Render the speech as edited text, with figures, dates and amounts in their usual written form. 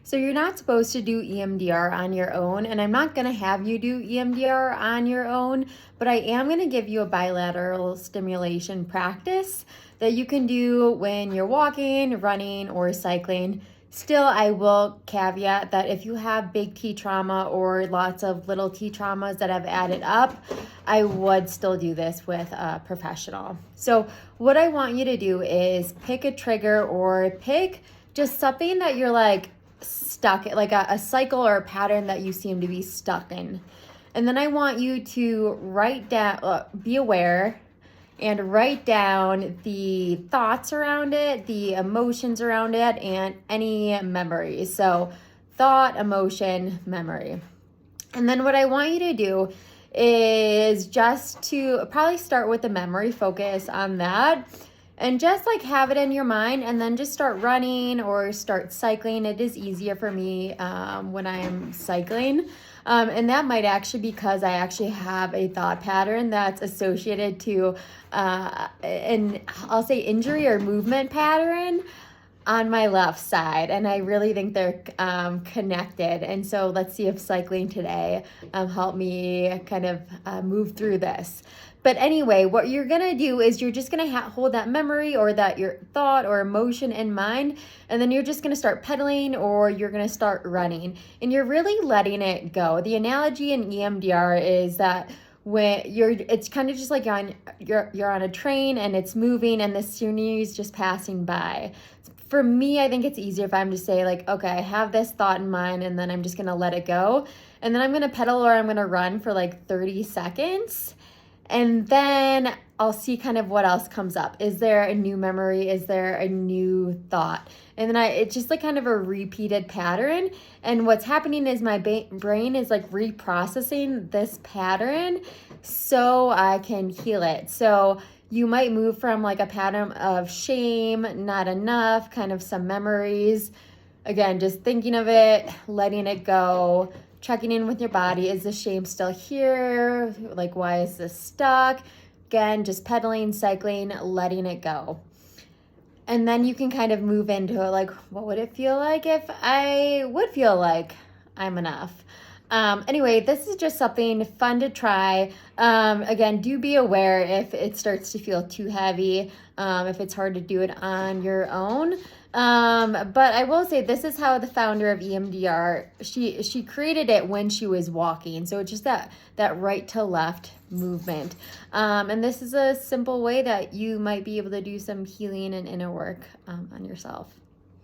So you're not supposed to do EMDR on your own, and I'm not going to have you do EMDR on your own, but I am going to give you a bilateral stimulation practice that you can do when you're walking, running, or cycling. Still, I will caveat that if you have big T trauma or lots of little T traumas that have added up, I would still do this with a professional. So what I want you to do is pick a trigger or pick just something that you're like stuck, like a cycle or a pattern that you seem to be stuck in. And then I want you to write down, be aware and write down the thoughts around it, the emotions around it, and any memories. So thought, emotion, memory. And then what I want you to do is just to probably start with the memory, focus on that, and just like have it in your mind, and then just start running or start cycling. It is easier for me when I'm cycling. And that might actually because I actually have a thought pattern that's associated to an, I'll say, injury or movement pattern on my left side, and I really think they're connected. And so let's see if cycling today helped me kind of move through this. But anyway, what you're gonna do is you're just gonna hold that memory or that your thought or emotion in mind, and then you're just gonna start pedaling or you're gonna start running, and you're really letting it go. The analogy in EMDR is that when it's kind of just like you're on a train and it's moving and the scenery is just passing by. For me, I think it's easier if I'm to say like, okay, I have this thought in mind, and then I'm just gonna let it go, and then I'm gonna pedal or I'm gonna run for like 30 seconds. And then I'll see kind of what else comes up. Is there a new memory? Is there a new thought? And then it's just like kind of a repeated pattern. And what's happening is my brain is like reprocessing this pattern so I can heal it. So you might move from like a pattern of shame, not enough, kind of some memories. Again, just thinking of it, letting it go, checking in with your body. Is the shame still here? Like, why is this stuck? Again, just pedaling, cycling, letting it go. And then you can kind of move into it, like, what would it feel like if I would feel like I'm enough? Anyway, this is just something fun to try. Again, do be aware if it starts to feel too heavy, if it's hard to do it on your own. But I will say this is how the founder of EMDR, she created it when she was walking. So it's just that right to left movement. And this is a simple way that you might be able to do some healing and inner work on yourself.